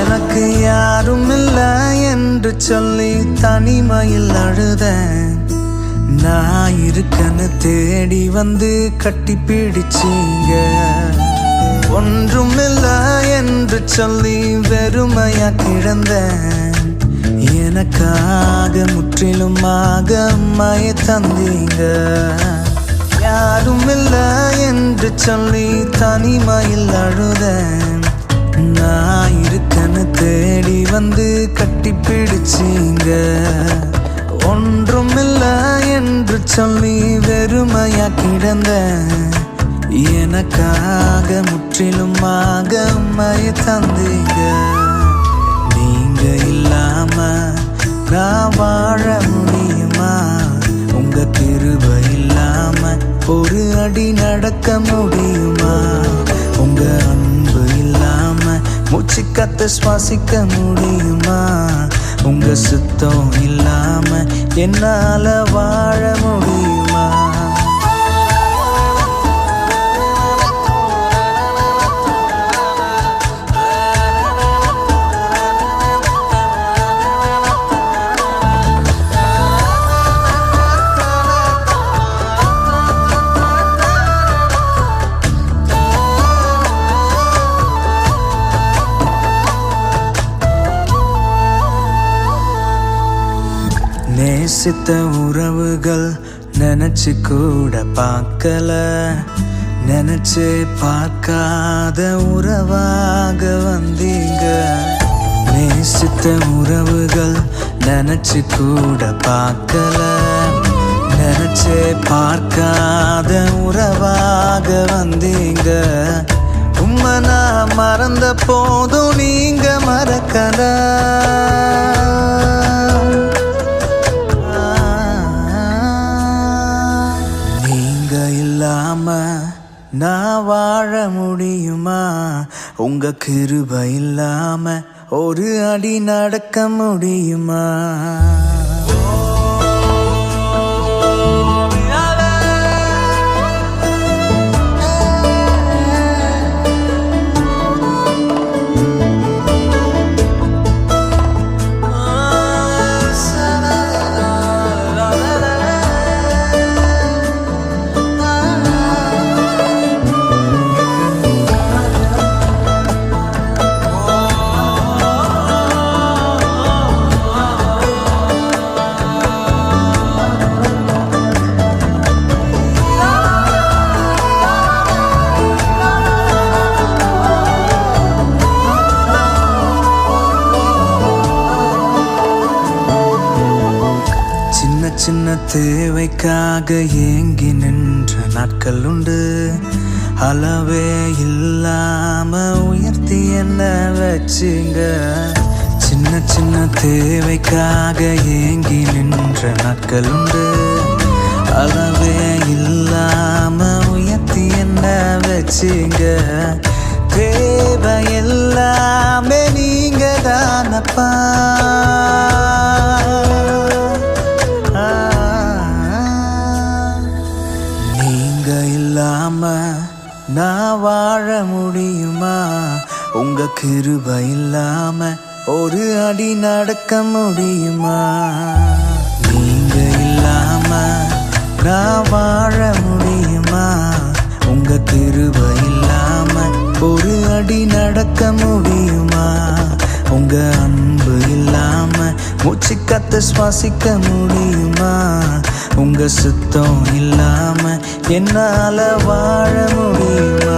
எனக்கு யாரும் இல்லை என்று சொல்லி தனிமையில் அழுதேன். நான் இருக்கன்னு தேடி வந்து கட்டி பிடிச்சீங்க. ஒன்றும் இல்லை என்று சொல்லி வெறுமையா கிடந்தேன். எனக்காக முற்றிலுமாக அம்மையை தந்தீங்க. யாரும் இல்லை என்று சொல்லி தனிமையில் அழுதேன். நான் இருக்கன்னு தேடி வந்து கட்டி பிடிச்சீங்க. ஒன்றும் இல்லை என்று சொல்லி வெறுமையா கிடந்த எனக்காக முற்றிலுமாக அம்மையை தந்தீங்க. நீங்க இல்லாம நான் வாழ முடியுமா? உங்க கிருபை இல்லாம ஒரு அடி நடக்க முடியுமா? உங்க அன்பு இல்லாம மூச்சு காத்து சுவாசிக்க முடியுமா? உங்க சுத்தம் இல்லாம என்னால வாழ முடியுமா? நேசித்த உறவுகள் நினைச்சு கூட பார்க்கல. நினைச்சு பார்க்காத உறவாக வந்தீங்க. நேசித்த உறவுகள் நினைச்சு கூட பார்க்கல. நினைச்சு பார்க்காத உறவாக வந்தீங்க. உம்மை நான் மறந்த போதும் நீங்க மறக்கல. நான் வாழ முடியுமா? உங்க கிருபை இல்லாம ஒரு அடி நடக்க முடியுமா? சின்ன தேவைக்காக ஏங்கி நின்ற நாட்கள் உண்டு. அளவே இல்லாம உயர்த்தி என்ன வச்சுங்க. சின்ன சின்ன தேவைக்காக ஏங்கி நின்ற நாட்கள் உண்டு. அளவே இல்லாம உயர்த்தி என்ன வச்சுங்க. தேவை எல்லாமே நீங்க தானப்பா. நான் வாழ முடியுமா? உங்க கிருபை இல்லாம ஒரு அடி நடக்க முடியுமா? நீங்க இல்லாம நான் வாழ முடியுமா? உங்க கிருபை இல்லாம ஒரு அடி நடக்க முடியுமா? உங்க அன்பு இல்லாம மூச்சு காத்து சுவாசிக்க முடியுமா? உங்க சுத்தம் இல்லாம என்னால வாழ முடியுமா?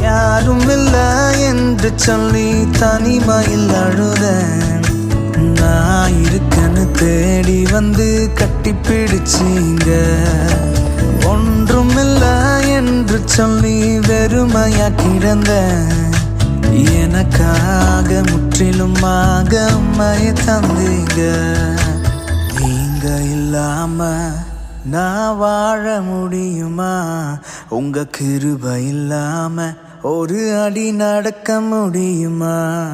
யாரும் இல்லை என்று சொல்லி தனிமையில் அழுதேன். நான் இருக்கன்னு தேடி வந்து கட்டி பிடிச்சீங்க. ஒன்றும் இல்லை என்று சொல்லி வெறுமையா கிடந்தேன். எனக்காக முற்றிலுமாக அம்மையை தந்தீங்க. நீங்க இல்லாம நான் வாழ முடியுமா? உங்க கிருபை இல்லாம ஒரு அடி நடக்க முடியுமா?